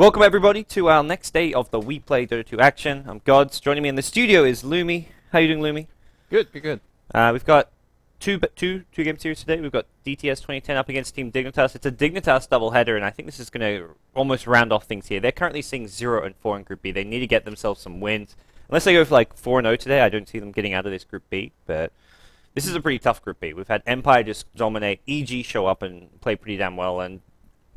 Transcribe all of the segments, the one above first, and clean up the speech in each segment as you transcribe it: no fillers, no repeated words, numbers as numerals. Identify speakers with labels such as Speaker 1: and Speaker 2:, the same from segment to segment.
Speaker 1: Welcome everybody to our next day of the WePlay Dota 2 action. I'm Gods. Joining me in the studio is Lumi. How you doing, Lumi?
Speaker 2: Good, good.
Speaker 1: We've got two game series today. We've got DTS2010 up against Team Dignitas. It's a Dignitas doubleheader, and I think this is going to almost round off things here. They're currently seeing 0 and 4 in Group B. They need to get themselves some wins. Unless they go for like 4-0 today, I don't see them getting out of this Group B. But this is a pretty tough Group B. We've had Empire just dominate, EG show up and play pretty damn well. And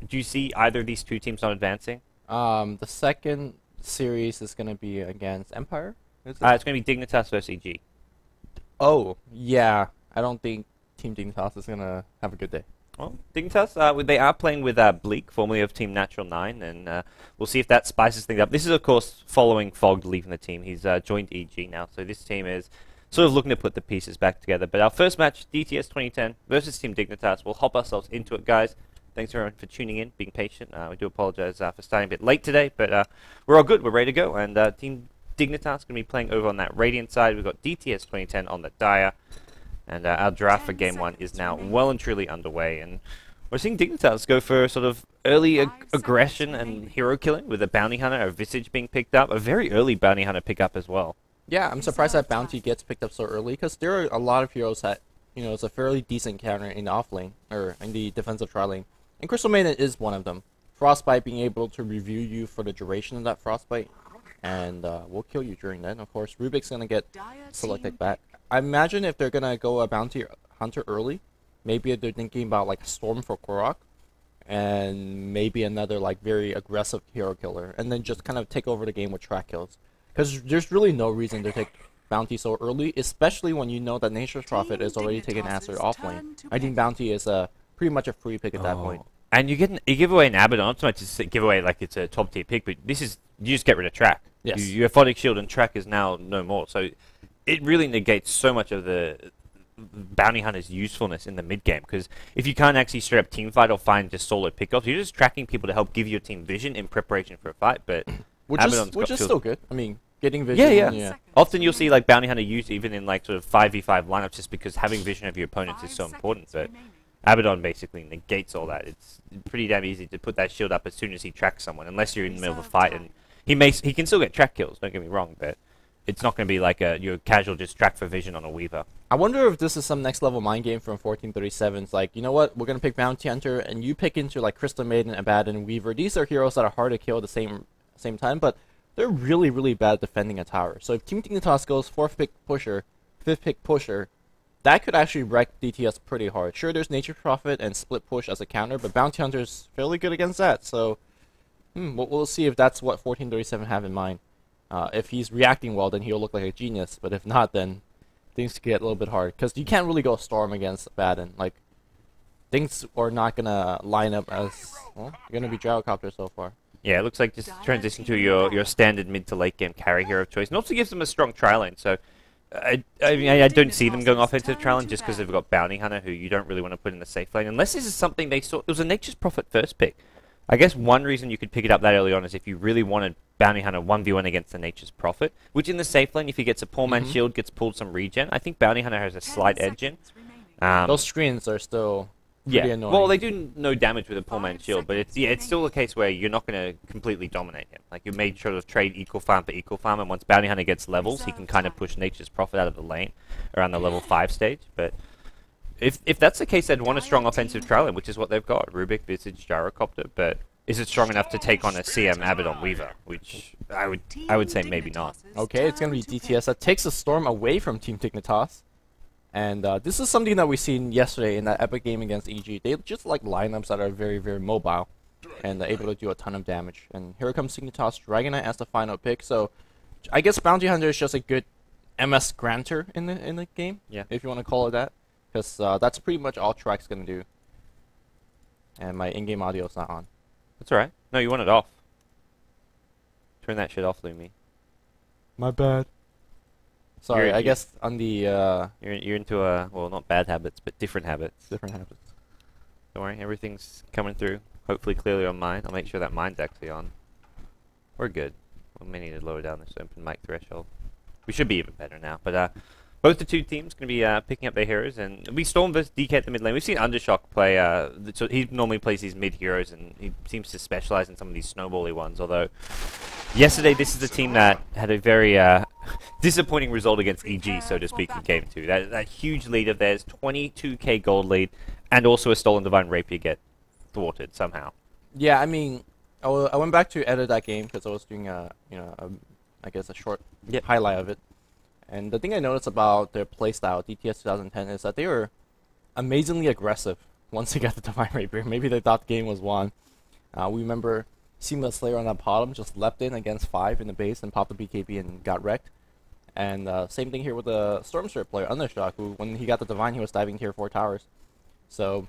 Speaker 1: do you see either of these two teams not advancing?
Speaker 2: The second series is going to be against Empire, is it?
Speaker 1: It's going to be Dignitas versus EG.
Speaker 2: Oh, yeah. I don't think Team Dignitas is going to have a good day.
Speaker 1: Well, Dignitas, they are playing with Bleak, formerly of Team Natural 9, and we'll see if that spices things up. This is, of course, following Fog leaving the team. He's joined EG now, so this team is sort of looking to put the pieces back together. But our first match, DTS 2010 versus Team Dignitas. We'll hop ourselves into it, guys. Thanks everyone for tuning in, being patient. We do apologize for starting a bit late today, but we're all good. We're ready to go. And Team Dignitas going to be playing over on that Radiant side. We've got DTS 2010 on the Dire. And our draft for Game 1 is now well and truly underway. And we're seeing Dignitas go for sort of early aggression and hero killing with a Bounty Hunter, a Visage being picked up. A very early Bounty Hunter pickup as well.
Speaker 2: Yeah, I'm surprised that Bounty gets picked up so early, because there are a lot of heroes that, you know, it's a fairly decent counter in the off lane, or in the defensive tri lane. And Crystal Maiden is one of them. Frostbite being able to review you for the duration of that Frostbite, and will kill you during that. And of course, Rubik's going to get selected back. I imagine if they're going to go a Bounty Hunter early, maybe they're thinking about like Storm for Korok, and maybe another like very aggressive hero killer, and then just kind of take over the game with track kills. Because there's really no reason to take Bounty so early, especially when you know that Nature's Prophet is already taking Acer off lane. I think Bounty is pretty much a free pick at that point.
Speaker 1: And you give away an Abaddon, not so much to give away like it's a top tier pick, but this is, you just get rid of track.
Speaker 2: Yes.
Speaker 1: You have Photic Shield and track is now no more. So it really negates so much of the Bounty Hunter's usefulness in the mid game, because if you can't actually straight up team fight or find just solo pickoffs, you're just tracking people to help give your team vision in preparation for a fight. But
Speaker 2: which is still good. I mean, getting vision.
Speaker 1: Yeah. Often you'll see like Bounty Hunter used even in like sort of 5v5 lineups, just because having vision of your opponents is so important. But Abaddon basically negates all that. It's pretty damn easy to put that shield up as soon as he tracks someone, unless you're in the middle of a fight. And he can still get track kills, don't get me wrong, but it's not going to be like your casual just track for vision on a Weaver.
Speaker 2: I wonder if this is some next level mind game from 1437. It's like, you know what, we're going to pick Bounty Hunter, and you pick into like Crystal Maiden, Abaddon, Weaver. These are heroes that are hard to kill at the same time, but they're really, really bad defending a tower. So if Team Dignitas goes 4th pick pusher, 5th pick pusher, that could actually wreck DTS pretty hard. Sure, there's Nature's Prophet and Split Push as a counter, but Bounty Hunter's fairly good against that. So we'll see if that's what 1437 have in mind. If he's reacting well, then he'll look like a genius. But if not, then things get a little bit hard. Because you can't really go Storm against Abaddon. Like, things are not going to line up as, well, you're going to be Gyrocopter so far.
Speaker 1: Yeah, it looks like just transition to your standard mid to late game carry hero of choice. And also gives them a strong tri lane. So I mean, I don't see them going offensive tri lane just because they've got Bounty Hunter, who you don't really want to put in the safe lane. Unless this is something they saw. It was a Nature's Prophet first pick. I guess one reason you could pick it up that early on is if you really wanted Bounty Hunter 1v1 against the Nature's Prophet, which in the safe lane, if he gets a poor man's shield, gets pulled some regen, I think Bounty Hunter has a slight edge in.
Speaker 2: Those screens are still pretty annoying.
Speaker 1: Well, they do no damage with a poor man's shield, but it's still a case where you're not going to completely dominate him. Like, you made sure to trade equal farm for equal farm, and once Bounty Hunter gets levels, he can kind of push Nature's Prophet out of the lane around the level 5 stage. But if that's the case, they'd want a strong offensive tri lane, which is what they've got. Rubik, Visage, Gyrocopter, but is it strong enough to take on a CM Abaddon Weaver? Which I would say maybe not.
Speaker 2: Okay, it's going to be DTS that takes the Storm away from Team Dignitas. And this is something that we seen yesterday in that epic game against EG. They just like lineups that are very, very mobile and able to do a ton of damage. And here comes Dignitas Dragonite as the final pick. So I guess Bounty Hunter is just a good MS granter in the game, if you want to call it that. Because that's pretty much all Track's going to do. And my in-game audio is not on.
Speaker 1: That's alright. No, you want it off. Turn that shit off, Lumi.
Speaker 2: My bad. Sorry, I guess on the
Speaker 1: you're into well, not bad habits, but different habits.
Speaker 2: Different habits.
Speaker 1: Don't worry, everything's coming through. Hopefully clearly on mine. I'll make sure that mine's actually on. We're good. We may need to lower down this open mic threshold. We should be even better now. But both the two teams going to be picking up their heroes, and it'll be Storm versus DK at the mid lane. We've seen Undershock play, so he normally plays these mid heroes, and he seems to specialize in some of these snowbally ones, although yesterday this is the team that had a very disappointing result against EG, so to speak, in Game 2. That huge lead of theirs, 22k gold lead, and also a stolen Divine Rapier get thwarted somehow.
Speaker 2: Yeah, I mean, I went back to edit that game because I was doing I guess a short highlight of it. And the thing I noticed about their playstyle, DTS2010, is that they were amazingly aggressive once they got the Divine Rapier. Maybe they thought the game was won. We remember Seamless Slayer on that bottom just leapt in against 5 in the base and popped the BKB and got wrecked. And same thing here with the Storm Spirit player, Undershock, who when he got the Divine, he was diving tier 4 towers. So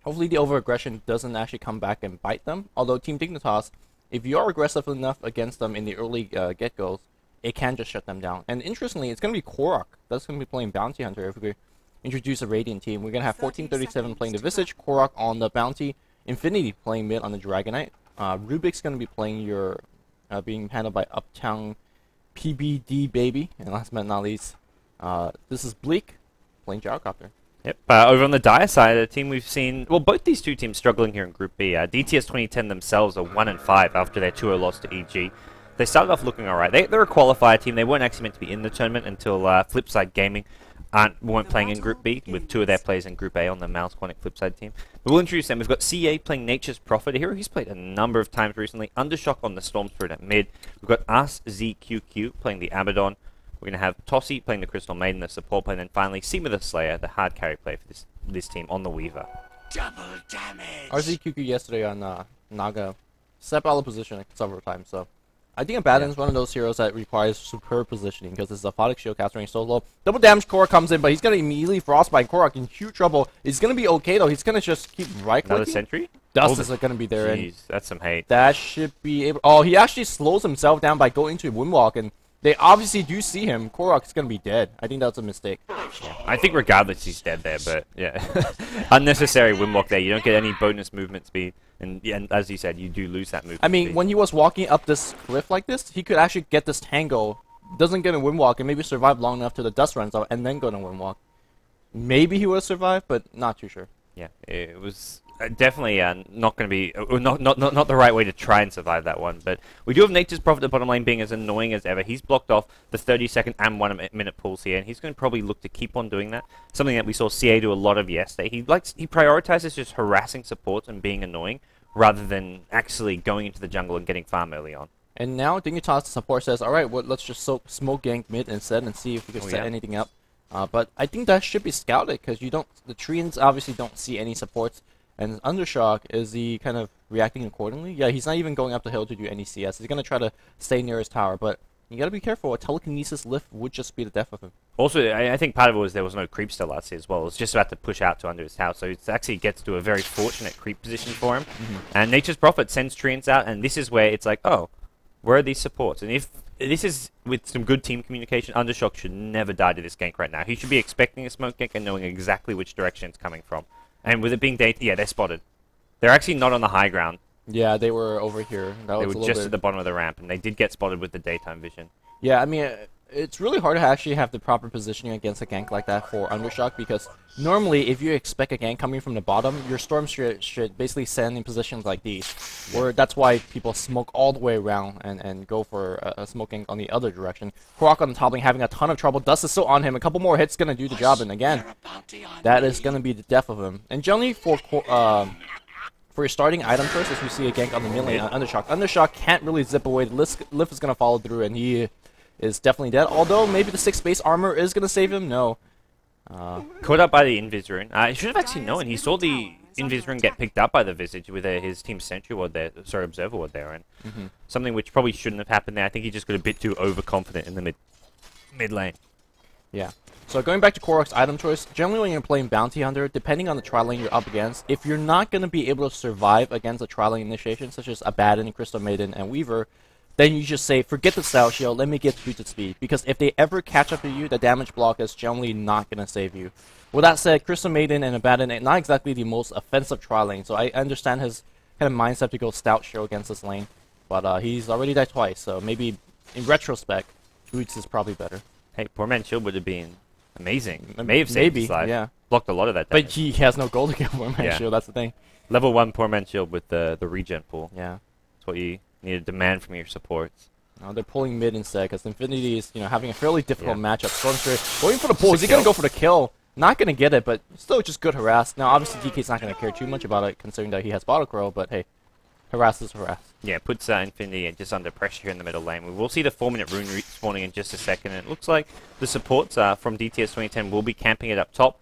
Speaker 2: hopefully the over-aggression doesn't actually come back and bite them. Although Team Dignitas, if you are aggressive enough against them in the early get-goes, it can just shut them down. And interestingly, it's going to be Korok that's going to be playing Bounty Hunter. If we introduce a Radiant team, we're going to have 1437 playing the Visage, Korok on the Bounty, Infinity playing mid on the Dragonite. Rubik's going to be playing your, being handled by Uptown PBD Baby. And last but not least, this is Bleak playing Gyrocopter.
Speaker 1: Yep. Over on the Dire side, a team we've seen, well, both these two teams struggling here in Group B. DTS2010 themselves are 1-5 after their 2-0 loss to EG. They started off looking alright. They're a qualifier team. They weren't actually meant to be in the tournament until Flipside Gaming weren't playing in Group B with 2 of their players in Group A on the Mouse Quantic Flipside team. But we'll introduce them. We've got CA playing Nature's Prophet, a hero he's played a number of times recently. Undershock on the Storm Spirit at mid. We've got us, ZQQ, playing the Abaddon. We're going to have Tossie playing the Crystal Maiden, the support player, and then finally Seema the Slayer, the hard carry player for this team on the Weaver.
Speaker 3: Double damage!
Speaker 2: RZQQ yesterday on Naga stepped out of position several times, so I think Abaddon is one of those heroes that requires superb positioning because it's a Aphotic Shield cast range so low. Double damage Korok comes in, but he's going to immediately Frostbite. Korok in huge trouble. He's going to be okay, though. He's going to just keep right-clicking.
Speaker 1: Another sentry?
Speaker 2: Dust is going to be there.
Speaker 1: Jeez, that's some hate.
Speaker 2: That should be able... Oh, he actually slows himself down by going to Windwalk, and they obviously do see him. Korok's going to be dead. I think that's a mistake.
Speaker 1: Yeah. I think regardless he's dead there, but yeah. Unnecessary Windwalk there. You don't get any bonus movement speed. And as you said, you do lose that movement.
Speaker 2: I mean,
Speaker 1: speed.
Speaker 2: when he was walking up this cliff like this, he could actually get this tango, doesn't get a Windwalk, and maybe survive long enough till the dust runs out, and then go to Windwalk. Maybe he would have survived, but not too sure.
Speaker 1: Yeah, it was definitely not going to be not the right way to try and survive that one. But we do have Nature's Prophet at the bottom lane being as annoying as ever. He's blocked off the 30-second and 1-minute pulls here, and he's going to probably look to keep on doing that. Something that we saw CA do a lot of yesterday. He prioritizes just harassing supports and being annoying, rather than actually going into the jungle and getting farm early on.
Speaker 2: And now Dignitas support says, alright, well, let's just smoke gank mid instead and see if we can set anything up. But I think that should be scouted because the Treants obviously don't see any supports. And Undershock, is he kind of reacting accordingly? Yeah, he's not even going up the hill to do any CS. He's going to try to stay near his tower, but you got to be careful. A telekinesis lift would just be the death of him.
Speaker 1: Also, I think part of it was there was no creep still last year as well. It was just about to push out to under his house, so it actually gets to a very fortunate creep position for him. And Nature's Prophet sends Treants out, and this is where it's like, oh, where are these supports? And if this is with some good team communication, Undershock should never die to this gank right now. He should be expecting a smoke gank and knowing exactly which direction it's coming from. And with it being day, yeah, they're spotted. They're actually not on the high ground.
Speaker 2: Yeah, they were over here.
Speaker 1: They were just at the bottom of the ramp, and they did get spotted with the daytime vision.
Speaker 2: Yeah, I mean, it's really hard to actually have the proper positioning against a gank like that for Undershock, because normally if you expect a gank coming from the bottom, your Storm should basically stand in positions like these, where that's why people smoke all the way around and go for a smoke gank on the other direction. Korok on the top lane having a ton of trouble. Dust is still on him. A couple more hits going to do the job, and again, that is going to be the death of him. And generally for your starting item first, as we see a gank on the mid lane on Undershock. Undershock can't really zip away. The lift is going to follow through, and he is definitely dead. Although maybe the 6 base armor is going to save him. No.
Speaker 1: Caught up by the Invis rune. I should have actually known. He saw the Invis rune get picked up by the Visage with his team Sentry Ward there, sorry, Observer Ward there, and something which probably shouldn't have happened there. I think he just got a bit too overconfident in the mid lane.
Speaker 2: Yeah. So going back to Korok's item choice, generally when you're playing Bounty Hunter, depending on the tri-lane you're up against, if you're not going to be able to survive against a tri-lane initiation, such as Abaddon, Crystal Maiden, and Weaver, then you just say, forget the Stout Shield, let me get boosted speed. Because if they ever catch up to you, the damage block is generally not going to save you. With that said, Crystal Maiden and Abaddon are not exactly the most offensive tri-lane, so I understand his kind of mindset to go Stout Shield against this lane. But he's already died twice, so maybe in retrospect, Boots is probably better.
Speaker 1: Hey, poor man's shield would have been Amazing. May have saved his life.
Speaker 2: Yeah.
Speaker 1: Blocked a lot of that damage.
Speaker 2: But he has no gold to get Poor Man Shield, that's the thing.
Speaker 1: Level 1 Poor Man Shield with the regen pool.
Speaker 2: Yeah.
Speaker 1: That's what you need to demand from your supports.
Speaker 2: Now they're pulling mid instead, because Infinity is, having a fairly difficult matchup. Stormster going for the pull. Is he going to go for the kill? Not going to get it, but still just good harass. Now, obviously, DK's not going to care too much about it, considering that he has Bottle Crow, but hey, harass is harass.
Speaker 1: Yeah, puts Infinity just under pressure here in the middle lane. We will see the 4-minute rune spawning in just a second, and it looks like the supports from DTS2010 will be camping it up top.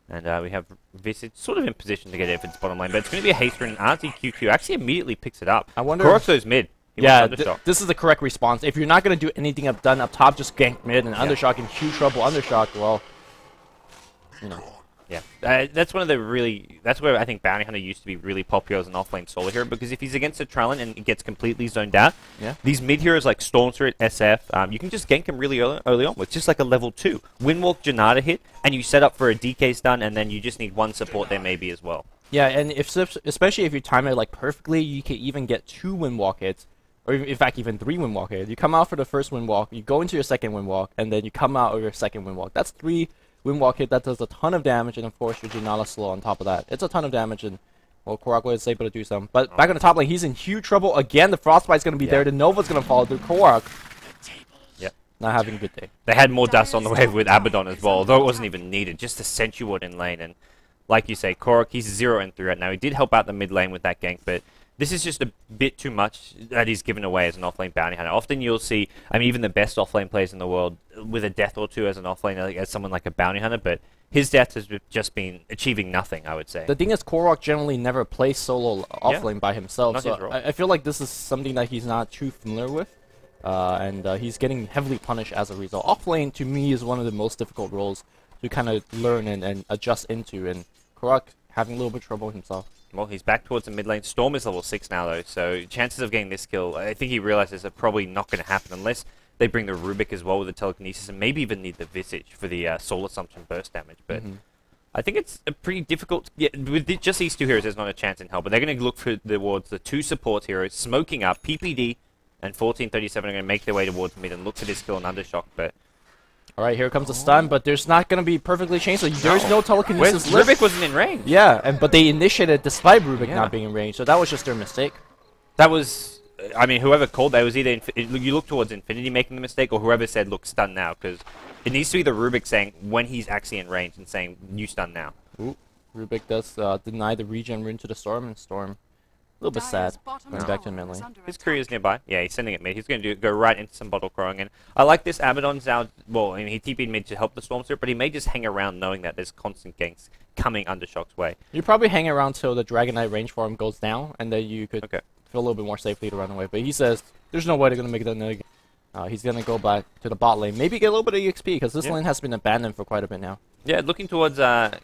Speaker 1: And we have Visage sort of in position to get it if it's bottom lane, but it's going to be a haste rune, and RZQQ actually immediately picks it up.
Speaker 2: I wonder...
Speaker 1: Koroxo's mid.
Speaker 2: Yeah, this is the correct response. If you're not going to do anything up top, just gank mid and Undershock in huge trouble. Undershock, well,
Speaker 1: Yeah, that's one of the that's where I think Bounty Hunter used to be really popular as an offlane solo hero, because if he's against a Trallin and it gets completely zoned out, these mid heroes like Stormster, SF, you can just gank him really early on with just like a level 2. Windwalk Janata hit, and you set up for a DK stun, and then you just need one support there maybe as well.
Speaker 2: Yeah, and especially if you time it like perfectly, you can even get 2 Windwalk hits. Or in fact, even 3 Windwalk hits. You come out for the first Windwalk, you go into your second Windwalk, and then you come out of your second Windwalk. That's 3 Windwalk hit. That does a ton of damage, and of course your Janata slow on top of that. It's a ton of damage, and well, Korok is able to do some. But back on the top lane, he's in huge trouble again. The Frostbite's going to be there. The Nova's going to follow through. Korok, not having a good day.
Speaker 1: They had more dust on the way with Abaddon as well, although it wasn't even needed. Just a Sentry Ward in lane, and like you say, Korok, he's 0 and 3 right now. He did help out the mid lane with that gank, but this is just a bit too much that he's given away as an offlane bounty hunter. Often you'll see, I mean, even the best offlane players in the world with a death or two as an offlane, like, as someone like a bounty hunter, but his death has just been achieving nothing, I would say.
Speaker 2: The thing is, Korok generally never plays solo offlane by himself, so I feel like this is something that he's not too familiar with, and he's getting heavily punished as a result. Offlane, to me, is one of the most difficult roles to kind of learn and adjust into, and Korok having a little bit of trouble himself.
Speaker 1: Well, he's back towards the mid lane. Storm is level 6 now, though, so chances of getting this kill, I think he realizes, are probably not going to happen unless they bring the Rubik as well with the telekinesis, and maybe even need the Visage for the Soul Assumption burst damage. But I think it's a pretty difficult... Yeah, with just these 2 heroes, there's not a chance in hell, but they're going to look towards the 2 support heroes, smoking up. PPD and 1437 are going to make their way towards mid and look for this kill on Undershock, but...
Speaker 2: Alright, here comes the stun, but there's not going to be perfectly changed, so there's no telekinesis left.
Speaker 1: Rubik wasn't in range.
Speaker 2: Yeah, but they initiated despite Rubik not being in range, so that was just their mistake.
Speaker 1: That was... I mean, whoever called that was either... you look towards Infinity making the mistake, or whoever said, look, stun now, because it needs to be the Rubik saying when he's actually in range and saying, you stun now.
Speaker 2: Ooh, Rubik does deny the regen rune to the Storm, and Storm... a little bit sad, going back to the mid lane.
Speaker 1: His courier's nearby. Yeah, he's sending it mid. He's going to go right into some bottle crowing. And I like this. Abaddon's now... Well, I mean, he TP'd mid to help the Stormster, but he may just hang around knowing that there's constant ganks coming Undershock's way.
Speaker 2: You probably hang around till the Dragon Knight range for him goes down, and then you could feel a little bit more safely to run away. But he says there's no way they're going to make it another game. He's going to go back to the bot lane. Maybe get a little bit of EXP, because this lane has been abandoned for quite a bit now.
Speaker 1: Yeah, looking towards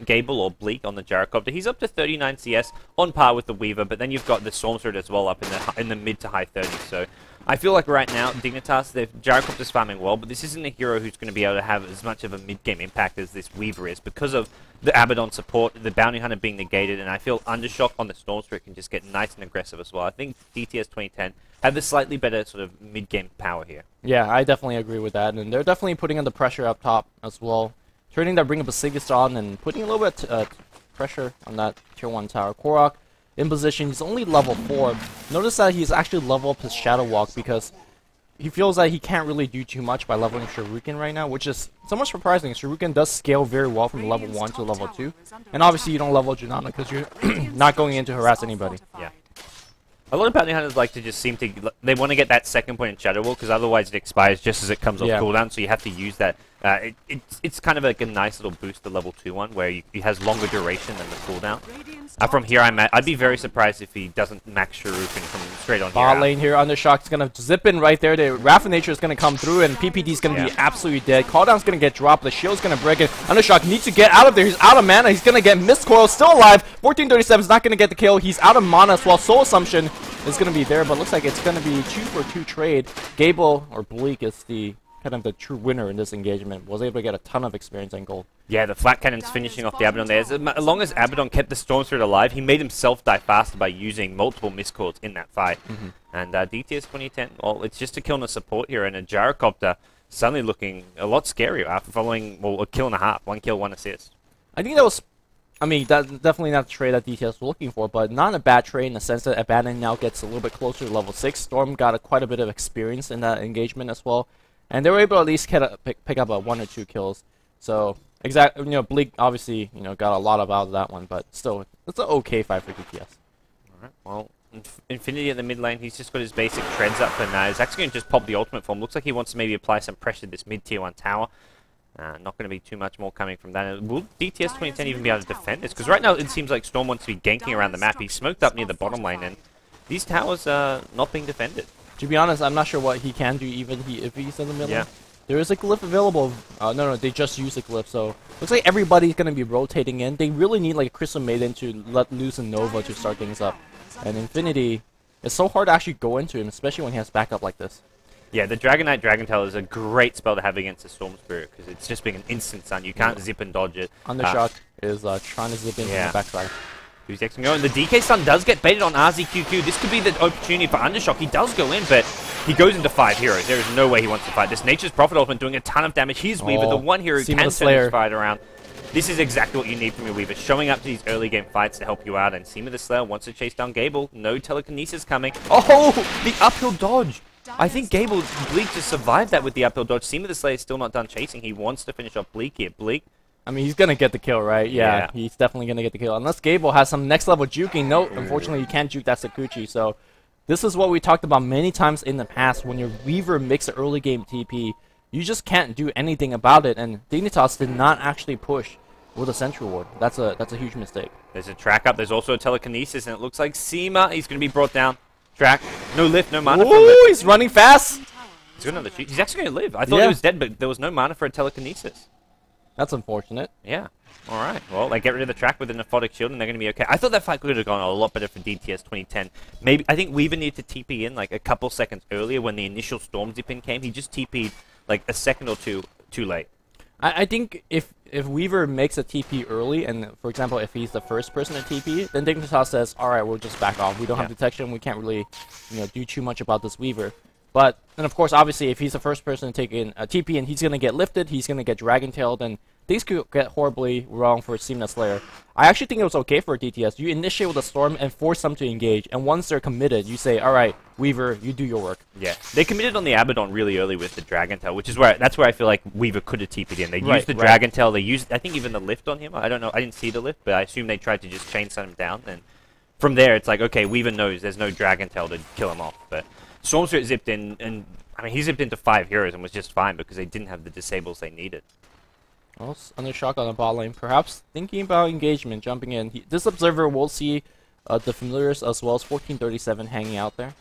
Speaker 1: Gable or Bleak on the Gyrocopter. He's up to 39 CS, on par with the Weaver, but then you've got the Stormsword as well up in the mid to high 30s. So I feel like right now, Dignitas, the Gyrocopter's farming well, but this isn't a hero who's going to be able to have as much of a mid-game impact as this Weaver is because of the Abaddon support, the Bounty Hunter being negated, and I feel Undershock on the Stormsword can just get nice and aggressive as well. I think DTS2010 have the slightly better sort of mid-game power here.
Speaker 2: Yeah, I definitely agree with that, and they're definitely putting on the pressure up top as well. Turning that Ring of Basilicus on and putting a little bit pressure on that Tier 1 tower. Korok in position, he's only level 4. Notice that he's actually leveled up his Shadow Walk because he feels that he can't really do too much by leveling Shuriken right now, which is somewhat surprising. Shuriken does scale very well from level 1 to level 2. And obviously you don't level Janana because you're not going in to harass anybody.
Speaker 1: Yeah. A lot of bounty hunters like to just seem to... They want to get that second point in Shadow Wall because otherwise it expires just as it comes off cooldown, so you have to use that. It's kind of like a nice little boost to level 2 one where it has longer duration than the cooldown. From here I'd be very surprised if he doesn't max Shuriken from straight on
Speaker 2: Bot lane here, Undershock's going to zip in right there. The Raffinator is going to come through and PPD's going to be absolutely dead. Calldown's going to get dropped. The shield's going to break it. Undershock needs to get out of there. He's out of mana. He's going to get Mist Coil, still alive. 1437 is not going to get the kill. He's out of mana as well. Soul Assumption is going to be there, but looks like it's going to be 2-for-2 trade. Gable, or Bleak, is the kind of the true winner in this engagement. Was able to get a ton of experience and gold. Yeah, the flat cannon's finishing off the Abaddon there. As long as Abaddon kept the Stormsword alive, he made himself die faster by using multiple miscalls in that fight. And DTS2010, well, it's just a kill on a support here, and a Gyrocopter
Speaker 1: suddenly looking a lot scarier after following, well, a kill and a half. 1 kill, 1 assist.
Speaker 2: I think that was, I mean, that's definitely not the trade that DTS was looking for, but not a bad trade in the sense that Abaddon now gets a little bit closer to level 6. Storm got quite a bit of experience in that engagement as well, and they were able to at least pick up 1 or 2 kills. So, Bleak obviously, got a lot out of that one, but still, it's an okay fight for DTS.
Speaker 1: Alright, well, Infinity at the mid lane, he's just got his basic treads up for now. He's actually going to just pop the ultimate form. Looks like he wants to maybe apply some pressure to this mid-tier 1 tower. Not going to be too much more coming from that. Will DTS2010 even be able to defend this? Because right now it seems like Storm wants to be ganking around the map. He's smoked up near the bottom lane, and these towers are not being defended.
Speaker 2: To be honest, I'm not sure what he can do even if he's in the middle.
Speaker 1: Yeah.
Speaker 2: There is a glyph available. No, they just used a glyph, so looks like everybody's going to be rotating in. They really need like a Crystal Maiden to let loose a Nova to start things up. And Infinity, it's so hard to actually go into him, especially when he has backup like this.
Speaker 1: Yeah, the Dragon Knight Dragon Tail is a great spell to have against the Storm Spirit, because it's just being an instant stun. You can't zip and dodge it.
Speaker 2: Undershock is trying to zip in from the backside.
Speaker 1: Who's next to go? And the DK stun does get baited on RZQQ. This could be the opportunity for Undershock. He does go in, but he goes into 5 heroes. There is no way he wants to fight this. Nature's Prophet ultimate doing a ton of damage. Here's Weaver, the one hero who can turn this fight around. This is exactly what you need from your Weaver, showing up to these early game fights to help you out. And Seema the Slayer wants to chase down Gable. No telekinesis coming. Oh, the uphill dodge. I think Bleak just survived that with the uphill dodge. Seema the Slayer is still not done chasing. He wants to finish off Bleak here. Bleak.
Speaker 2: I mean, he's going to get the kill, right? Yeah, he's definitely going to get the kill. Unless Gable has some next level juking. No, unfortunately, you can't juke that Sakuchi. So this is what we talked about many times in the past. When your Weaver makes an early game TP, you just can't do anything about it. And Dignitas did not actually push with a Sentry Ward. That's a huge mistake.
Speaker 1: There's a track up. There's also a telekinesis, and it looks like Seema, he's going to be brought down. Track. No lift, no mana.
Speaker 2: Ooh, he's running fast.
Speaker 1: He's got another shoot. He's actually going to live. I thought he was dead, but there was no mana for a telekinesis.
Speaker 2: That's unfortunate.
Speaker 1: Yeah. All right. Well, they get rid of the track with a Nephotic Shield, and they're going to be okay. I thought that fight could have gone a lot better for DTS 2010. Maybe I think Weaver needed to TP in like a couple seconds earlier when the initial Storm Zip in came. He just TP'd like a second or two too late.
Speaker 2: I think if Weaver makes a TP early, and for example, if he's the first person to TP, then Dignitas says, all right, we'll just back off. We don't have detection. We can't really, do too much about this Weaver. But then, of course, obviously, if he's the first person to take in a TP and he's going to get lifted, he's going to get Dragon Tailed, and things could get horribly wrong for Seema Slayer. I actually think it was okay for DTS. You initiate with a Storm and force them to engage, and once they're committed, you say, all right, Weaver, you do your work. Yeah,
Speaker 1: they committed on the Abaddon really early with the Dragon Tail, which is that's where I feel like Weaver could have TP'd in. They used the Dragon Tail, they used, I think, even the lift on him. I don't know, I didn't see the lift, but I assume they tried to just chain stun him down, and from there, it's like, okay, Weaver knows there's no Dragon Tail to kill him off, but Storm Spirit zipped in, and I mean, he zipped into 5 heroes and was just fine because they didn't have the disables they needed.
Speaker 2: Well, Undershock on the bot lane, perhaps thinking about engagement, jumping in. This observer will see the familiars as well as 1437 hanging out there.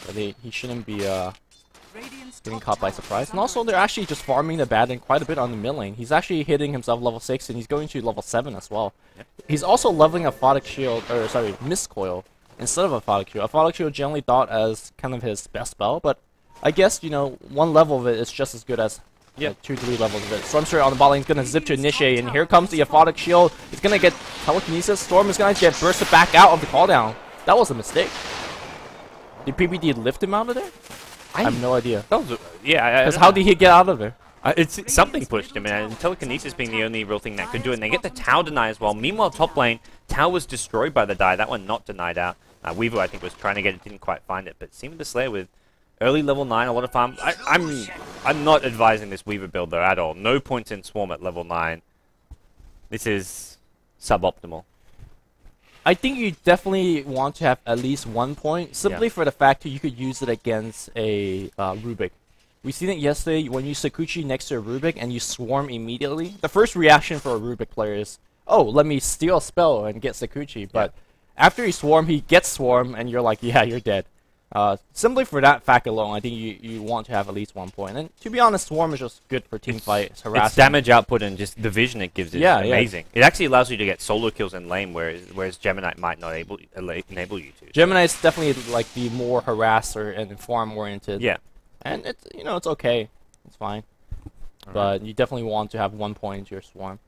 Speaker 2: But he shouldn't be getting caught by surprise. And also, they're actually just farming the Baden quite a bit on the mid lane. He's actually hitting himself level 6, and he's going to level 7 as well. Yep. He's also leveling a Photic Shield, or sorry, Mist Coil, instead of a Photic Shield. A Photic Shield generally thought as kind of his best spell, but I guess, one level of it is just as good as 2-3 levels of it. Stormster on the bot lane is going to zip to initiate, and here comes the Aphotic Shield. He's going to get telekinesis. Storm is going to get bursted back out of the cooldown. That was a mistake. Did PPD lift him out of there? I have no idea. Because how did he get out of there?
Speaker 1: It's something pushed him, and telekinesis being the only real thing that could do it. And they get the Tau deny as well. Meanwhile, top lane, Tau was destroyed by the die. That one not denied out. Weaver, I think, was trying to get it, didn't quite find it. But Seema the Slayer with early level 9, a lot of farm. I'm not advising this Weaver build though at all. No points in Swarm at level 9. This is suboptimal.
Speaker 2: I think you definitely want to have at least 1 point, simply for the fact that you could use it against a Rubik. We seen it yesterday when you Sakuchi next to a Rubik and you swarm immediately. The first reaction for a Rubik player is, oh, let me steal a spell and get Sakuchi. But after you swarm, he gets swarm, and you're like, yeah, you're dead. Simply for that fact alone, I think you want to have at least 1 point. And to be honest, Swarm is just good for team fights, harassing.
Speaker 1: Its damage output and just the vision it gives is amazing. It actually allows you to get solo kills in lane, whereas Gemini might not enable you to.
Speaker 2: Gemini is definitely like the more harasser and farm oriented. Yeah, and it's it's okay, it's fine, but you definitely want to have 1 point into your Swarm.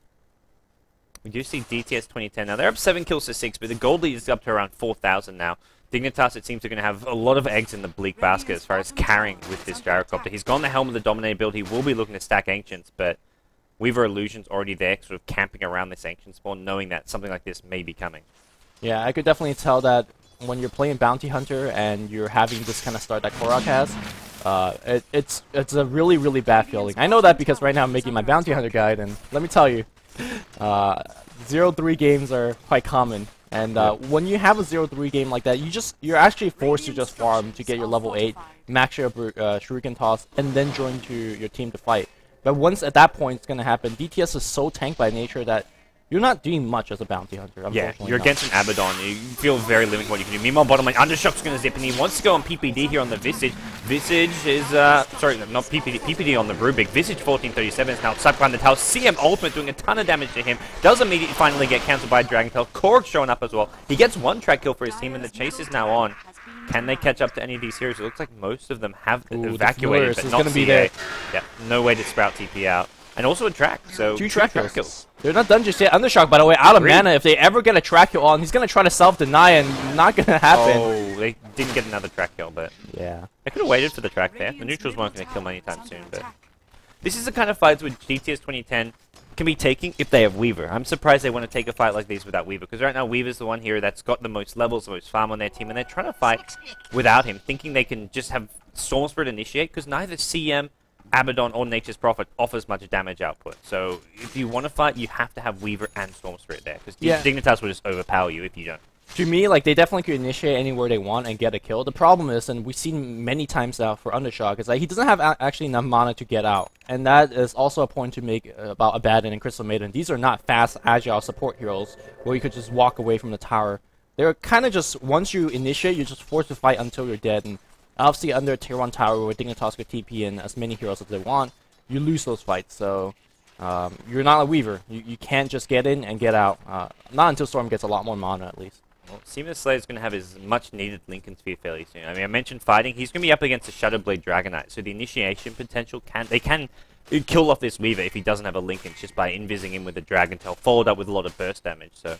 Speaker 1: We do see DTS 2010 now. They're up 7 kills to 6, but the gold lead is up to around 4,000 now. Dignitas, it seems, are going to have a lot of eggs in the bleak basket as far as carrying with this Gyrocopter. He's gone the Helm of the Dominator build. He will be looking to stack Ancients, but Weaver Illusion's already there, sort of camping around this Ancient spawn, knowing that something like this may be coming.
Speaker 2: Yeah, I could definitely tell that when you're playing Bounty Hunter and you're having this kind of start that Korok has, it's a really, really bad feeling. I know that because right now I'm making my Bounty Hunter guide, and let me tell you, 0-3 games are quite common. And when you have a 0-3 game like that, you're actually forced to just farm to get your level 8, max your Shuriken Toss, and then join to your team to fight. But once at that point it's going to happen, DTS is so tank by nature that you're not doing much as a Bounty Hunter.
Speaker 1: Yeah, you're against an Abaddon. You feel very limited what you can do. Meanwhile, bottom lane, Undershock's going to zip, and he wants to go on PPD here on the Visage. Visage is, sorry, not PPD, PPD on the Rubik. Visage 1437 is now stuck behind the tower. CM Ultimate doing a ton of damage to him. Does immediately finally get cancelled by Dragon Tail. Korg showing up as well. He gets one track kill for his team, and the chase is now on. Can they catch up to any of these heroes? It looks like most of them have evacuated, but not CA. Yeah, no way to sprout TP out. And also a track, so
Speaker 2: 2 track kills. They're not done just yet. Undershock, by the way, out of mana. If they ever get a track kill on, he's going to try to self-deny, and not going to happen.
Speaker 1: Oh, they didn't get another track kill, but
Speaker 2: yeah,
Speaker 1: they could have waited for the track there. The neutrals weren't going to kill him anytime soon, but this is the kind of fights which DTS 2010 can be taking if they have Weaver. I'm surprised they want to take a fight like these without Weaver, because right now Weaver's the one hero that's got the most levels, the most farm on their team, and they're trying to fight without him, thinking they can just have Storm Spirit initiate, because neither CM, Abaddon, or Nature's Prophet offers much damage output. So if you want to fight, you have to have Weaver and Storm Spirit there, because Dignitas will just overpower you if you don't.
Speaker 2: To me, like, they definitely could initiate anywhere they want and get a kill. The problem is, and we've seen many times now for Undershock, is that he doesn't have actually enough mana to get out. And that is also a point to make about Abaddon and Crystal Maiden. These are not fast, agile support heroes where you could just walk away from the tower. They're kind of just, once you initiate, you're just forced to fight until you're dead. And obviously under a tier 1 tower where Dignitas could TP in as many heroes as they want, you lose those fights. So you're not a Weaver. You can't just get in and get out. Not until Storm gets a lot more mana at least.
Speaker 1: Well, Seamus Slayer is going to have his much-needed Lincoln Sphere fairly soon. I mean, I mentioned fighting. He's going to be up against a Shadowblade Dragonite, so the initiation potential they can kill off this Weaver if he doesn't have a Lincoln, just by invising him with a Dragon Tail, followed up with a lot of burst damage. So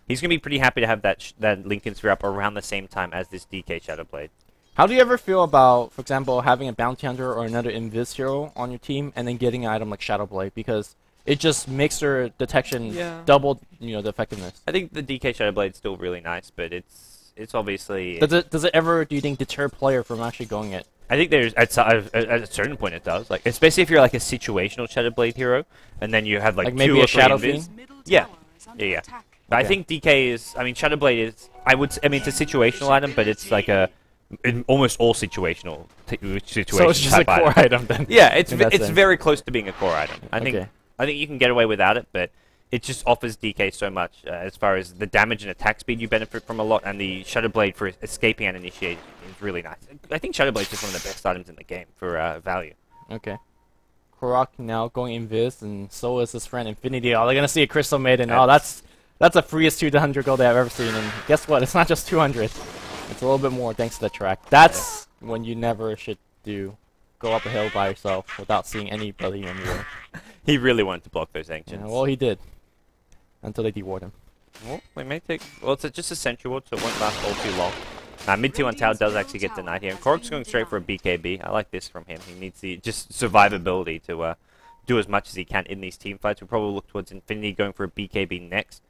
Speaker 1: he's going to be pretty happy to have that Lincoln Sphere up around the same time as this DK Shadowblade.
Speaker 2: How do you ever feel about, for example, having a Bounty Hunter or another Invis hero on your team and then getting an item like Shadowblade? Because it just makes their detection double, the effectiveness.
Speaker 1: I think the DK Shadowblade is still really nice, but it's obviously...
Speaker 2: Does it ever, do you think, deter player from actually going it?
Speaker 1: I think there's at a certain point it does, like especially if you're like a situational Shadowblade hero, and then you have like
Speaker 2: maybe
Speaker 1: two or
Speaker 2: a Shadow
Speaker 1: three
Speaker 2: Fiend.
Speaker 1: Yeah. But I think DK is. I mean, Shadowblade is. I mean, it's a situational item, but it's like almost all situational situations.
Speaker 2: So it's just a core item then.
Speaker 1: Yeah, it's very close to being a core item. I think you can get away without it, but it just offers DK so much as far as the damage and attack speed you benefit from a lot, and the Shadowblade for escaping and initiating is really nice. I think Shadowblade is just one of the best items in the game for value.
Speaker 2: Okay. Korok now going Invis, and so is his friend Infinity. Oh, they're gonna see a Crystal Maiden. Oh, that's the freest 200 gold I've ever seen. And guess what? It's not just 200. It's a little bit more thanks to the track. That's when you never should go up a hill by yourself without seeing anybody anywhere.
Speaker 1: He really wanted to block those Ancients.
Speaker 2: Yeah, well, he did. Until they deward him.
Speaker 1: Well, they may take... Well, it's just a Sentry Ward, so it won't last all too long. Mid tier 1 tower does actually get denied here. And Korok's going straight for a BKB. I like this from him. He needs the just survivability to do as much as he can in these team fights. We'll probably look towards Infinity going for a BKB next.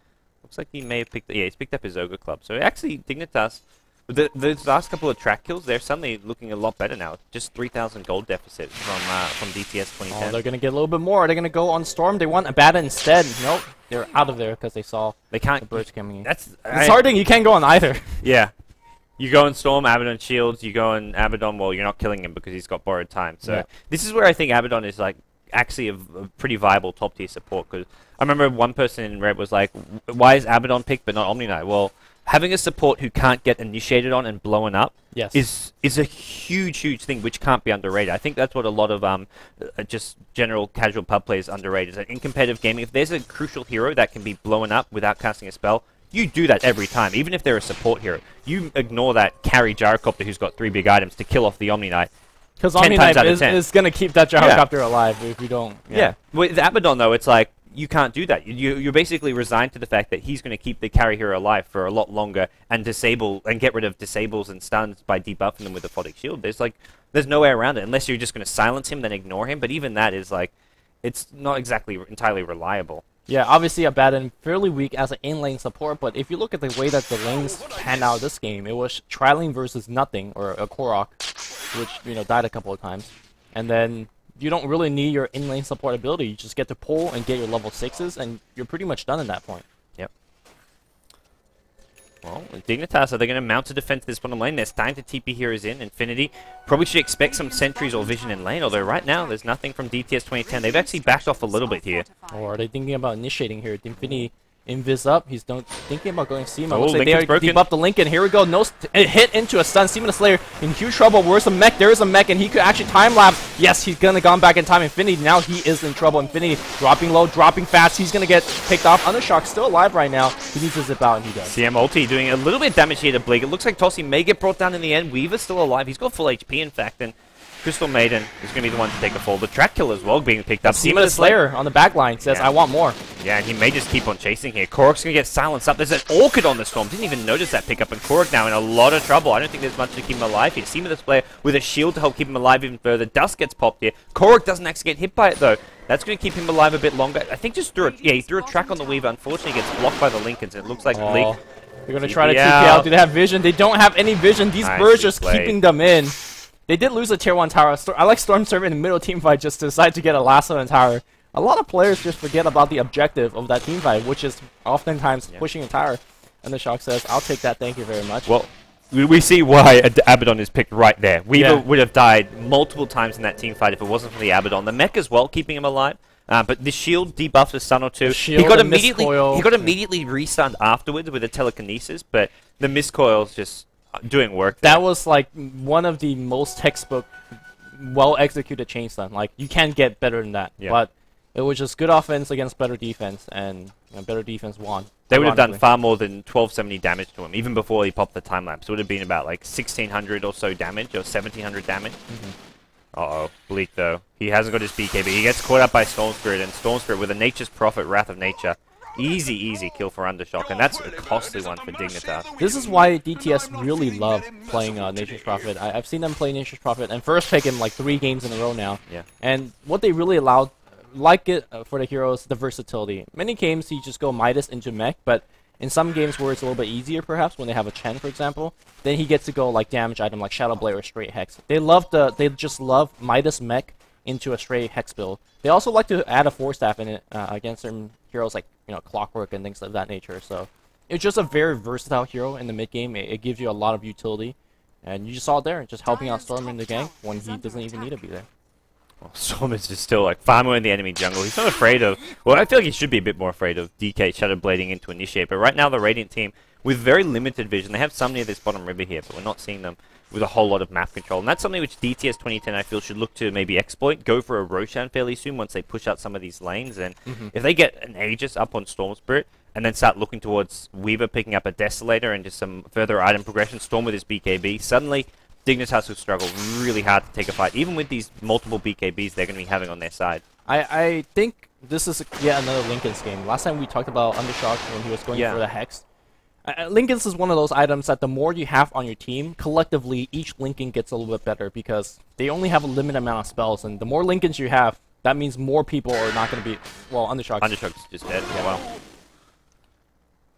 Speaker 1: Looks like he may have picked... Yeah, he's picked up his Ogre Club. So actually, Dignitas... Those last couple of track kills, they're suddenly looking a lot better now. Just 3,000 gold deficit from DTS 2010.
Speaker 2: Oh, they're going to get a little bit more. They're going to go on Storm. They want Abaddon instead. Nope. They're out of there because they saw the birds coming in. It's hard thing. You can't go on either.
Speaker 1: Yeah. You go on Storm, Abaddon shields. You go on Abaddon, well, you're not killing him because he's got borrowed time. So this is where I think Abaddon is like actually a pretty viable top tier support. Because I remember one person in Red was like, why is Abaddon picked but not Omni Knight? Well, having a support who can't get initiated on and blown up is a huge thing which can't be underrated. I think that's what a lot of just general casual pub players underrate. Is that in competitive gaming, if there's a crucial hero that can be blown up without casting a spell, you do that every time, even if they're a support hero. You ignore that carry Gyrocopter who's got 3 big items to kill off the Omni Knight.
Speaker 2: Because Omni Knight is going to keep that Gyrocopter alive if you don't.
Speaker 1: Yeah. With Abaddon, though, it's like, you can't do that. You're basically resigned to the fact that he's going to keep the carry hero alive for a lot longer and disable and get rid of disables and stuns by debuffing them with the Photic Shield. There's no way around it unless you're just going to silence him, then ignore him. But even that is like, it's not exactly entirely reliable.
Speaker 2: Yeah, obviously Abaddon fairly weak as an in-lane support, but if you look at the way that the lanes panned out this game, it was Trilane versus nothing, or a Korok, which, you know, died a couple of times. And then you don't really need your in-lane support ability. You just get to pull and get your level 6s, and you're pretty much done at that point.
Speaker 1: Yep. Well, Dignitas, are they going to mount a defense this bottom lane? They're starting to TP heroes in. Infinity probably should expect some sentries or vision in lane, although right now there's nothing from DTS2010. They've actually backed off a little bit here.
Speaker 2: Or are they thinking about initiating here? Infinity invis up. He's thinking about going Seema.
Speaker 1: Oh,
Speaker 2: Looks like they
Speaker 1: Lincoln's
Speaker 2: already
Speaker 1: broken.
Speaker 2: debuffed the Lincoln. Here we go. No hit into a stun. Seema the Slayer in huge trouble. Where's the mech? There is a mech, and he could actually time-lapse. Yes, he's going to gone back in time. Infinity, now he is in trouble. Infinity dropping low, dropping fast. He's going to get picked off. Undershock still alive right now. He needs to zip out, and he does.
Speaker 1: CM ulti doing a little bit of damage here to Bleak. It looks like Tossie may get brought down in the end. Weaver's still alive. He's got full HP, in fact, and Crystal Maiden is going to be the one to take a fall. The track kill as well being picked up.
Speaker 2: Seema the Slayer on the back line says,
Speaker 1: Yeah.
Speaker 2: I want more.
Speaker 1: Yeah, and he may just keep on chasing here. Korok's going to get silenced up. There's an Orchid on the Storm. Didn't even notice that pickup, and Korok now in a lot of trouble. I don't think there's much to keep him alive here. Seema the Slayer with a shield to help keep him alive even further. Dust gets popped here. Korok doesn't actually get hit by it, though. That's going to keep him alive a bit longer. I think just he threw a track on the Weaver. Unfortunately, he gets blocked by the Lincolns. It looks like Bleak.
Speaker 2: They're going to try to TP out. Do they have vision? They don't have any vision. These birds just
Speaker 1: played.
Speaker 2: keeping them in. They did lose a tier 1 tower. I like Storm Server in the middle team fight just to decide to get a lasso and tower. A lot of players just forget about the objective of that team fight, which is oftentimes pushing a tower. And the Shock says, I'll take that, thank you very much.
Speaker 1: Well, we see why Abaddon is picked right there. Weaver would have died multiple times in that team fight if it wasn't for the Abaddon. The mech as well, keeping him alive. But the shield debuffed a stun or two. He got immediately restunned afterwards with a telekinesis, but the miscoil's just doing work there.
Speaker 2: That was like one of the most textbook, well-executed chain stun. Like, you can't get better than that.
Speaker 1: Yeah.
Speaker 2: But it was just good offense against better defense, and better defense won.
Speaker 1: They would have done far more than 1270 damage to him, even before he popped the time lapse. It would have been about like 1600 or so damage, or 1700 damage. Uh-oh, Bleak though. He hasn't got his BKB. He gets caught up by Storm Spirit, and Storm Spirit with a Nature's Prophet, Wrath of Nature. Easy kill for Undershock, and that's a costly one for Dignitas.
Speaker 2: This is why DTS really love playing Nature's Prophet. I've seen them play Nature's Prophet and first pick him like 3 games in a row now.
Speaker 1: Yeah.
Speaker 2: And what they really allowed, like it for the heroes, the versatility. Many games you just go Midas into mech, but in some games where it's a little bit easier, perhaps when they have a Chen, for example, then he gets to go like damage item like Shadow Blade or straight Hex. They just love Midas mech into a straight Hex build. They also like to add a 4-staff in it against certain heroes like Clockwork and things of that nature. So it's just a very versatile hero in the mid game. It gives you a lot of utility, and you just saw it there, just helping out Storm in the gang when he doesn't even need to be there.
Speaker 1: Well, Storm is just still like farmer in the enemy jungle. He's not afraid of. Well, I feel like he should be a bit more afraid of DK Shadow Blading into Initiate. But right now, the Radiant team with very limited vision. They have some near this bottom river here, but we're not seeing them with a whole lot of map control. And that's something which DTS2010 I feel should look to maybe exploit, go for a Roshan fairly soon once they push out some of these lanes. And if they get an Aegis up on Storm Spirit and then start looking towards Weaver picking up a Desolator and just some further item progression, Storm with his BKB, suddenly Dignitas will struggle really hard to take a fight. Even with these multiple BKBs they're going to be having on their side.
Speaker 2: I think this is yet another Lincoln's game. Last time we talked about Undershock when he was going for the Hex. Lincoln's is one of those items that the more you have on your team, collectively, each Lincoln gets a little bit better because they only have a limited amount of spells, and the more Lincolns you have, that means more people are not going to be, well,
Speaker 1: Undershock's just dead. Yeah. Wow.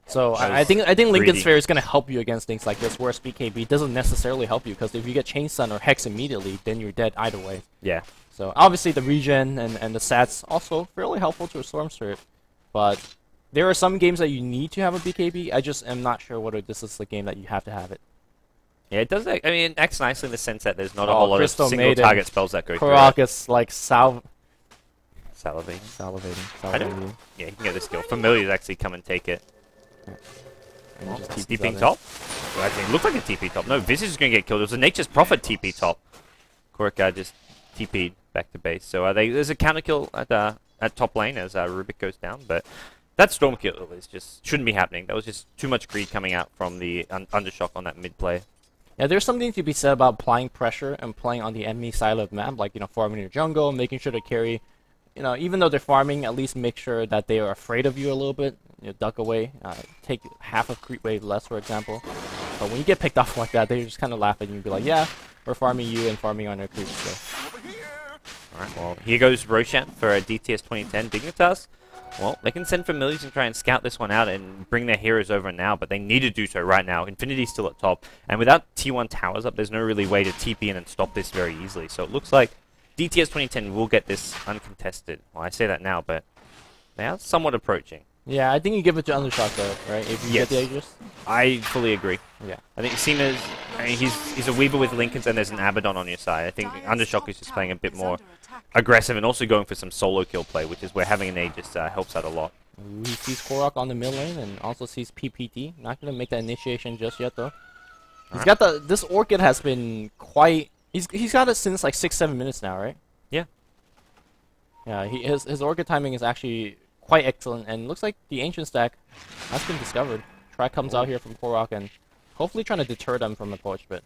Speaker 2: So I think Lincoln Sphere is going to help you against things like this, whereas BKB doesn't necessarily help you, because if you get Chain Stun or Hex immediately, then you're dead either way.
Speaker 1: Yeah.
Speaker 2: So obviously the regen and the stats also fairly helpful to a Storm Spirit, but there are some games that you need to have a BKB. I just am not sure whether this is the game that you have to have it.
Speaker 1: Yeah, it does. I mean, it acts nicely in the sense that there's not a whole lot of
Speaker 2: Crystal
Speaker 1: single
Speaker 2: Maiden.
Speaker 1: target spells that go through
Speaker 2: Korok
Speaker 1: it.
Speaker 2: is like
Speaker 1: Salivating.
Speaker 2: salivating.
Speaker 1: Yeah, you can get the skill. Familiars actually come and take it.
Speaker 2: And just TPs
Speaker 1: TP
Speaker 2: out
Speaker 1: top? Well, actually, it looked like a TP top. No, Visage is going to get killed. It was a Nature's Prophet TP top. Korok just TP'd back to base. So there's a counter kill at top lane as Rubik goes down, but that Storm kill is just shouldn't be happening. That was just too much greed coming out from the Undershock on that mid play.
Speaker 2: Yeah, there's something to be said about applying pressure and playing on the enemy side of the map, like, farming your jungle, making sure to carry you know, even though they're farming, at least make sure that they are afraid of you a little bit. You know, duck away, take half of creep wave less, for example. But when you get picked off like that, they just kind of laugh at you and be like, yeah, we're farming you and farming on your creeps. So.
Speaker 1: Alright, well, here goes Roshan for a DTS 2010 Dignitas. Well, they can send familiars and try and scout this one out and bring their heroes over now, but they need to do so right now. Infinity's still at top, and without T1 towers up, there's no really way to TP in and stop this very easily. So it looks like DTS 2010 will get this uncontested. Well, I say that now, but they are somewhat approaching.
Speaker 2: Yeah, I think you give it to Undershock though, right? If you get the Aegis.
Speaker 1: I fully agree.
Speaker 2: Yeah.
Speaker 1: I think Seema's, I mean, he's a Weaver with Lincolns and there's an Abaddon on your side. I think Undershock is just playing a bit more aggressive and also going for some solo kill play, which is where having an Aegis helps out a lot.
Speaker 2: Ooh, he sees Korok on the mid lane and also sees PPT. Not gonna make that initiation just yet though. He's got this Orchid has been quite. He's got it since like 6-7 minutes now, right?
Speaker 1: Yeah.
Speaker 2: Yeah. His Orchid timing is actually quite excellent, and looks like the Ancient stack has been discovered. Try comes out here from Korok and hopefully trying to deter them from the push, but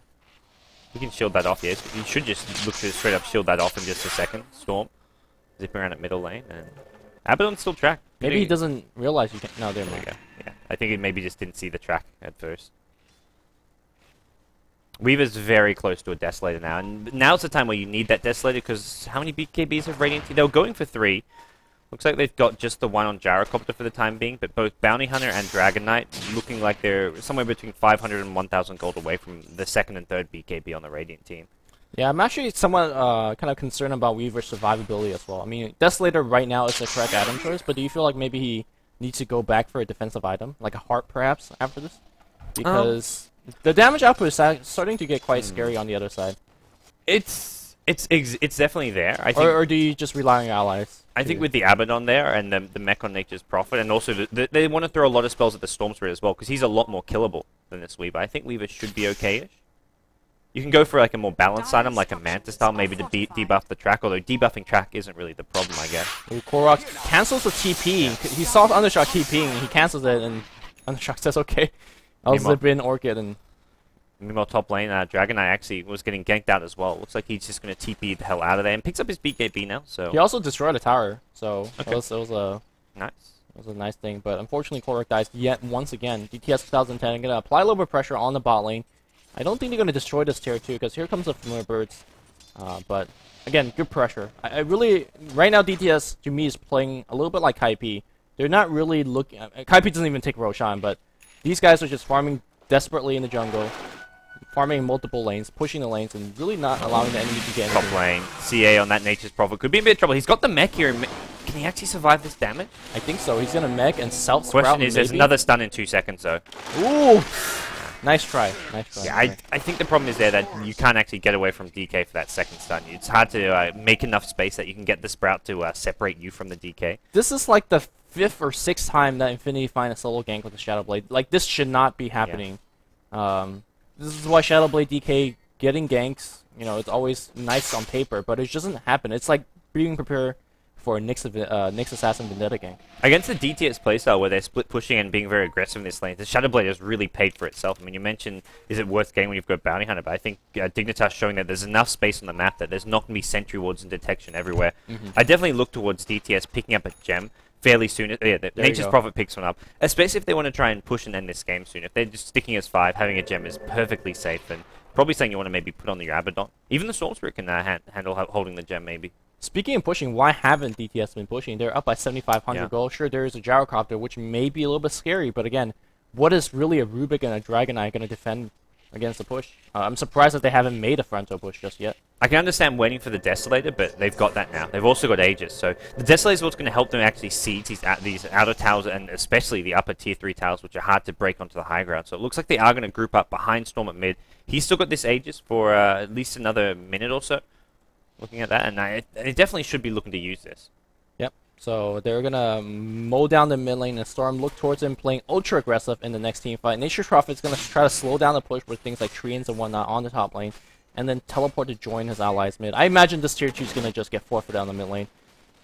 Speaker 1: We can shield that off, yes. You should just look to straight up shield that off in just a second. Storm. Zipping around at middle lane. And Abaddon's still tracked.
Speaker 2: maybe he doesn't realize you can. No, there we go.
Speaker 1: Yeah, I think he maybe just didn't see the track at first. Weaver's very close to a Desolator now, and now's the time where you need that Desolator, because how many BKBs have Radiant? They were going for 3. Looks like they've got just the one on Gyrocopter for the time being, but both Bounty Hunter and Dragon Knight looking like they're somewhere between 500 and 1,000 gold away from the second and third BKB on the Radiant team.
Speaker 2: Yeah, I'm actually somewhat kind of concerned about Weaver's survivability as well. I mean, Desolator right now is the correct item choice, but do you feel like maybe he needs to go back for a defensive item, like a heart perhaps, after this? Because the damage output is starting to get quite scary on the other side.
Speaker 1: It's definitely there. I think,
Speaker 2: or do you just rely on your allies?
Speaker 1: I think with the Abaddon there and the mech on Nature's Prophet, and also they want to throw a lot of spells at the Storm Spirit as well, because he's a lot more killable than this Weaver. I think Weaver should be okay-ish. You can go for like a more balanced item, like a Manta style, maybe to debuff the track, although debuffing track isn't really the problem, I guess.
Speaker 2: Ooh, Korok cancels the TP. He saw Undershock TPing, he cancels it, and Undershock says, okay, I'll zip in Orchid. And
Speaker 1: meanwhile, top lane, Dragon Knight actually was getting ganked out as well. Looks like he's just going to TP the hell out of there and picks up his BKB now. So
Speaker 2: he also destroyed a tower, so
Speaker 1: okay.
Speaker 2: it was a
Speaker 1: nice.
Speaker 2: It was a nice thing. But unfortunately, Korok dies yet once again. DTS 2010 going to apply a little bit of pressure on the bot lane. I don't think they're going to destroy this tier 2, because here comes the Familiar Birds. But again, good pressure. I really, right now, DTS to me is playing a little bit like Kaipi. They're not really looking. Kaipi doesn't even take Roshan, but these guys are just farming desperately in the jungle, farming multiple lanes, pushing the lanes, and really not allowing the enemy to get anything.
Speaker 1: Top lane, CA on that Nature's Prophet could be in a bit of trouble. He's got the mech here. Can he actually survive this damage?
Speaker 2: I think so. He's going to mech and self-sprout.
Speaker 1: Question is, there's another stun in 2 seconds, though.
Speaker 2: Ooh! Nice try. Nice try.
Speaker 1: Yeah, I think the problem is there that you can't actually get away from DK for that second stun. It's hard to make enough space that you can get the Sprout to separate you from the DK.
Speaker 2: This is like the 5th or 6th time that Infinity find a solo gank with the Shadow Blade. Like, this should not be happening. Yeah. This is why Shadow Blade DK getting ganks, you know, it's always nice on paper, but it doesn't happen. It's like being prepared for a Nyx Assassin Vendetta gank. Against
Speaker 1: the DTS playstyle where they're split pushing and being very aggressive in this lane, the Shadow Blade has really paid for itself. I mean, you mentioned, is it worth getting when you've got Bounty Hunter, but I think Dignitas showing that there's enough space on the map that there's not going to be sentry wards and detection everywhere. I definitely look towards DTS picking up a gem fairly soon. Yeah, Nature's Prophet picks one up, especially if they want to try and push and end this game soon. If they're just sticking as 5, having a gem is perfectly safe, and probably something you want to maybe put on your Abaddon. Even the Storm Spirit can handle holding the gem, maybe.
Speaker 2: Speaking of pushing, why haven't DTS been pushing? They're up by 7,500 gold. Sure, there is a Gyrocopter, which may be a little bit scary, but again, what is really a Rubik and a Dragon Knight going to defend against the push? I'm surprised that they haven't made a fronto push just yet.
Speaker 1: I can understand waiting for the Desolator, but they've got that now. They've also got Aegis, so the Desolator is what's going to help them actually siege these outer towers, and especially the upper tier 3 towers, which are hard to break onto the high ground. So it looks like they are going to group up behind Storm at mid. He's still got this Aegis for at least another minute or so. Looking at that, and they definitely should be looking to use this.
Speaker 2: Yep. So they're gonna mow down the mid lane and Storm look towards him playing ultra aggressive in the next team fight. Nature's Prophet's gonna try to slow down the push with things like treants and whatnot on the top lane, and then teleport to join his allies mid. I imagine this tier 2 is gonna just get forfeited on the mid lane.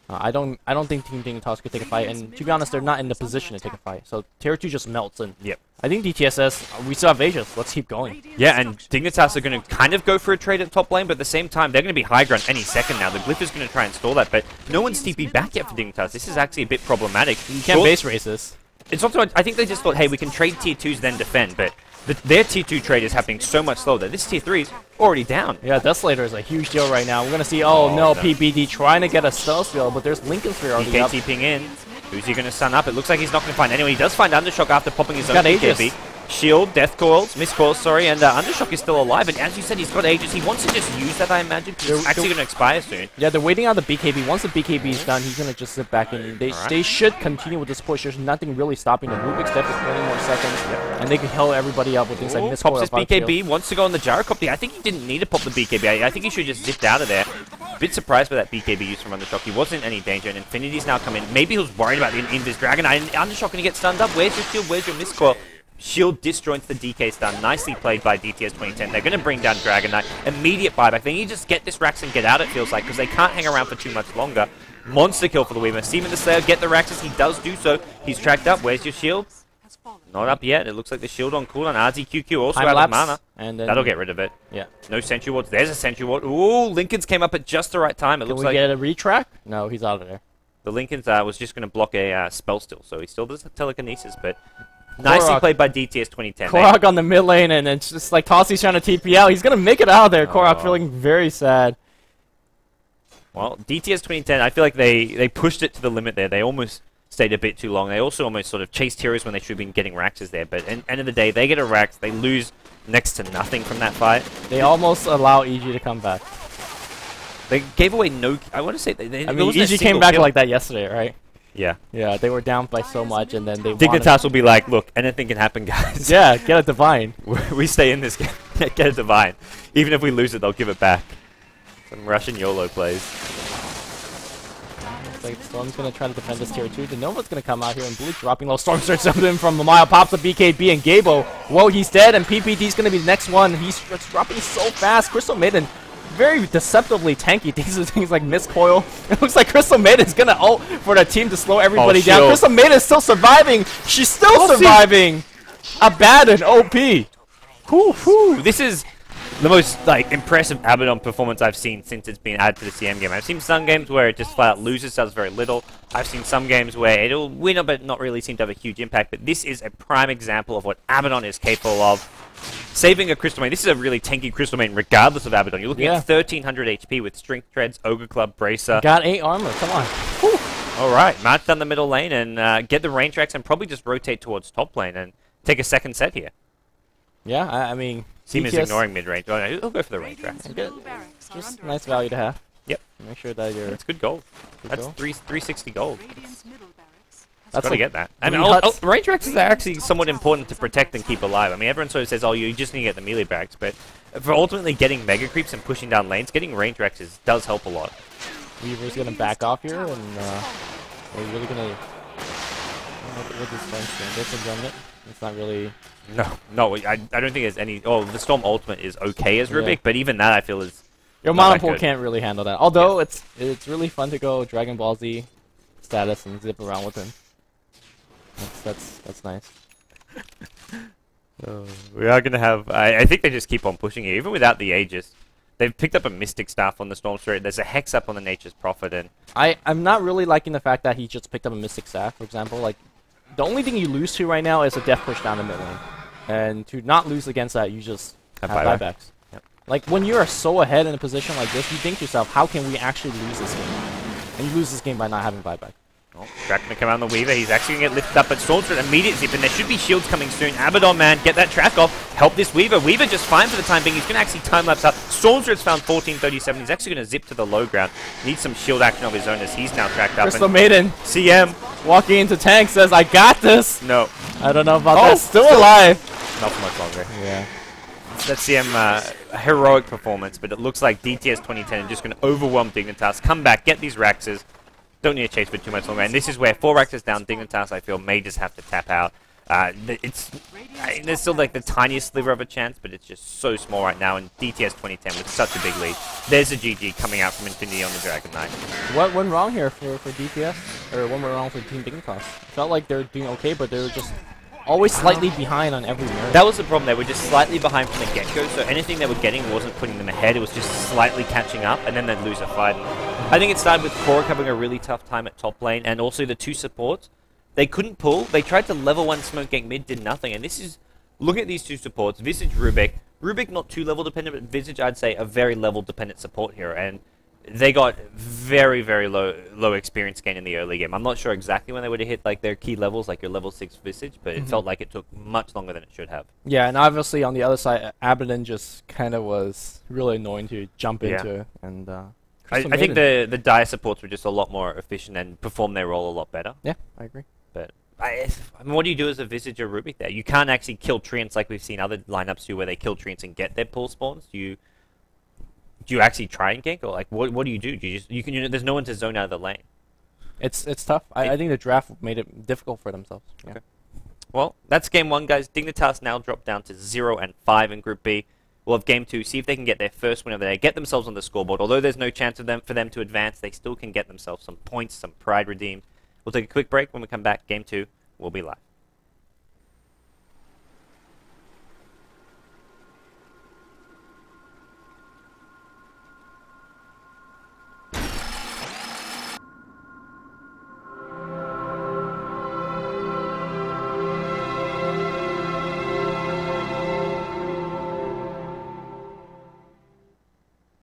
Speaker 2: I don't think Team Dignitas could take a fight, and to be honest, they're not in the position to take a fight. So Tier 2 just melts, and
Speaker 1: Yep.
Speaker 2: I think DTSS, we still have Aegis. Let's keep going.
Speaker 1: Yeah, and Dignitas are going to kind of go for a trade at top lane, but at the same time, they're going to be high ground any second now. The Glyph is going to try and stall that, but no one's TP back yet for Dignitas. This is actually a bit problematic.
Speaker 2: You can't base race this.
Speaker 1: It's also, I think they just thought, hey, we can trade Tier 2s then defend, but their Tier 2 trade is happening so much slower that this Tier 3 is already down.
Speaker 2: Yeah, Desolator is a huge deal right now. We're going to see, oh no,
Speaker 1: no.
Speaker 2: PBD trying to get a stealth steal, but there's Lincoln Sphere already
Speaker 1: DK
Speaker 2: up.
Speaker 1: TPing in. Who's he going to stun up? It looks like he's not going to find anyone. He does find Undershock after popping his own
Speaker 2: got Aegis.
Speaker 1: BKB. Shield, Death Coils, Miss Coils, sorry, and Undershock is still alive. And as you said, he's got Aegis. He wants to just use that, I imagine, because it's actually going to expire soon.
Speaker 2: Yeah, they're waiting on the BKB. Once the BKB is done, he's going to just sit back in. They should continue with this push. There's nothing really stopping them. Rubik's Step is 20 more seconds, and they can heal everybody up with things like Miss
Speaker 1: Pops
Speaker 2: Coil.
Speaker 1: his BKB, wants to go on the Gyrocopter. I think he didn't need to pop the BKB. I think he should have just zipped out of there. Bit surprised by that BKB use from Undershock. He wasn't in any danger, and Infinity's now come in. Maybe he was worried about the Invis Dragon. Undershock going to get stunned up. Where's your shield? Where's your Miss Coil? Shield disjoints the DK stun. Nicely played by DTS2010. They're going to bring down Dragon Knight. Immediate buyback. They need to just get this Rax and get out, it feels like, because they can't hang around for too much longer. Monster kill for the Weaver. Seaman the Slayer, get the Raxes. He does do so. He's tracked up. Where's your shield? Not up yet. It looks like the shield on cooldown. RZQQ also out of mana.
Speaker 2: And then
Speaker 1: that'll get rid of it.
Speaker 2: Yeah.
Speaker 1: No Sentry Wards. There's a Sentry Ward. Ooh, Lincoln's came up at just the right time. It
Speaker 2: Can
Speaker 1: looks
Speaker 2: we
Speaker 1: like
Speaker 2: get a retrack? No, he's out of there.
Speaker 1: the Lincoln's was just going to block a spell still, so he still does have telekinesis, but nicely
Speaker 2: Korok.
Speaker 1: played by DTS2010.
Speaker 2: Korok on the mid lane, and it's just like Tossi's trying to TP out. He's going to make it out of there. Korok
Speaker 1: Oh.
Speaker 2: feeling very sad.
Speaker 1: Well, DTS2010, I feel like they pushed it to the limit there. They almost stayed a bit too long. They also almost sort of chased heroes when they should have been getting Raxes there. But at the end of the day, they get a Rax. They lose next to nothing from that fight.
Speaker 2: They almost allow EG to come back.
Speaker 1: They gave away no... I want to say...
Speaker 2: I mean, EG came back like that yesterday, right?
Speaker 1: Yeah.
Speaker 2: Yeah, they were down by so much, and then they
Speaker 1: Dignitas will be like, look, anything can happen, guys.
Speaker 2: Yeah, get a Divine.
Speaker 1: We stay in this game. Get a Divine. Even if we lose it, they'll give it back. Some Russian YOLO plays.
Speaker 2: Looks like Storm's going to try to defend this tier 2. The Nova's going to come out here, and Blue dropping low. Storm starts something from the mile. Pops a BKB, and Gabo. Whoa, he's dead, and PPD's going to be the next one. He's dropping so fast. Crystal Maiden, very deceptively tanky. These are things like Miss Coil. It looks like Crystal Maiden's going to ult for the team to slow everybody down.
Speaker 1: shield.
Speaker 2: Crystal Maiden's still surviving. She's still surviving. Abaddon, OP. Whoo.
Speaker 1: This is the most impressive Abaddon performance I've seen since it's been added to the CM game. I've seen some games where it just flat out loses, does very little. I've seen some games where it'll win but not really seem to have a huge impact. But this is a prime example of what Abaddon is capable of. Saving a Crystal Main. This is a really tanky Crystal Main regardless of Abaddon. You're looking at 1300 HP with Strength Treads, Ogre Club, Bracer.
Speaker 2: Got 8 armor. Come on.
Speaker 1: Alright, march down the middle lane and get the range tracks and probably just rotate towards top lane and take a second set here.
Speaker 2: Yeah, I mean...
Speaker 1: Team is
Speaker 2: DTS
Speaker 1: ignoring mid-range. Oh, no, he'll go for the range tracks.
Speaker 2: Good. Just nice value to have.
Speaker 1: Yep.
Speaker 2: Make sure that you're...
Speaker 1: That's good gold. That's
Speaker 2: gold.
Speaker 1: 360 gold.
Speaker 2: That's
Speaker 1: Gotta
Speaker 2: like
Speaker 1: get that. And
Speaker 2: 3 huts.
Speaker 1: range tracks are actually somewhat important to protect and keep alive. I mean, everyone sort of says, oh, you just need to get the melee barracks, but for ultimately getting mega creeps and pushing down lanes, getting range tracks does help a lot.
Speaker 2: Weaver's gonna back off here, and we're really gonna... What is Storm's doing? There's a Gambit. It's not really...
Speaker 1: No, I don't think there's any... Oh, the Storm Ultimate is okay as Rubik,
Speaker 2: Yeah.
Speaker 1: but even that I feel is...
Speaker 2: Your
Speaker 1: not
Speaker 2: mana
Speaker 1: that
Speaker 2: pool
Speaker 1: good.
Speaker 2: can't really handle that. Although it's really fun to go Dragon Ball Z status and zip around with him. That's nice.
Speaker 1: We are going to have... I think they just keep on pushing it, even without the Aegis. They've picked up a Mystic Staff on the Storm Spirit. There's a Hex up on the Nature's Prophet, and...
Speaker 2: I'm not really liking the fact that he just picked up a Mystic Staff, for example. Like, the only thing you lose to right now is a death push down the mid lane. And to not lose against that, you just have buybacks.
Speaker 1: Yep.
Speaker 2: Like, when you are so ahead in a position like this, you think to yourself, how can we actually lose this game? And you lose this game by not having buyback.
Speaker 1: Oh, Drac gonna come out on the Weaver. He's actually gonna get lifted up, but Storm's an immediate zip, and there should be shields coming soon. Abaddon, man, get that track off. Help this Weaver. Weaver just fine for the time being. He's gonna actually time lapse up. Storm's found 1437. He's actually gonna zip to the low ground. Needs some shield action of his own as he's now tracked up.
Speaker 2: Crystal Maiden
Speaker 1: CM.
Speaker 2: walking into tank says, I got this!
Speaker 1: No,
Speaker 2: I don't know about that. Still alive!
Speaker 1: not for much longer.
Speaker 2: Yeah.
Speaker 1: That CM heroic performance, but it looks like DTS2010 are just gonna overwhelm Dignitas. Come back, get these Raxes. Don't need to chase for too much longer. And this is where 4 Raxes down, Dignitas, I feel, may just have to tap out. There's still like the tiniest sliver of a chance, but it's just so small right now. And DTS2010 with such a big lead. There's a GG coming out from Infinity on the Dragon Knight.
Speaker 2: What went wrong here for DTS? Or what went wrong for Team Dignitas? Felt like they're doing okay, but they were just always slightly behind on every mirror.
Speaker 1: That was the problem. They were just slightly behind from the get-go, so anything they were getting wasn't putting them ahead. It was just slightly catching up, and then they'd lose a fight. And I think it started with Korok having a really tough time at top lane, and also the two supports. They couldn't pull. They tried to level one smoke gank mid, did nothing. And this is, look at these two supports. Visage, Rubik. Rubik not too level dependent, but Visage I'd say a very level dependent support here. And they got very, very low experience gain in the early game. I'm not sure exactly when they would have hit like their key levels, like your level 6 Visage, but it felt like it took much longer than it should have.
Speaker 2: Yeah, and obviously on the other side, Abaddon just kind of was really annoying to jump into. And
Speaker 1: I think the Dire supports were just a lot more efficient and performed their role a lot better.
Speaker 2: Yeah, I agree.
Speaker 1: But I mean, what do you do as a Visage or Rubik there? You can't actually kill treants like we've seen other lineups do, where they kill treants and get their pull spawns. Do you actually try and gank, or like what do you do? Do you just there's no one to zone out of the lane.
Speaker 2: It's tough. I think the draft made it difficult for themselves. Yeah.
Speaker 1: Okay. Well, that's game 1, guys. Dignitas now drop down to 0-5 in Group B. We'll have game 2. See if they can get their first win of the day, get themselves on the scoreboard. Although there's no chance for them to advance, they still can get themselves some points, some pride redeemed. We'll take a quick break. When we come back, game 2 will be live.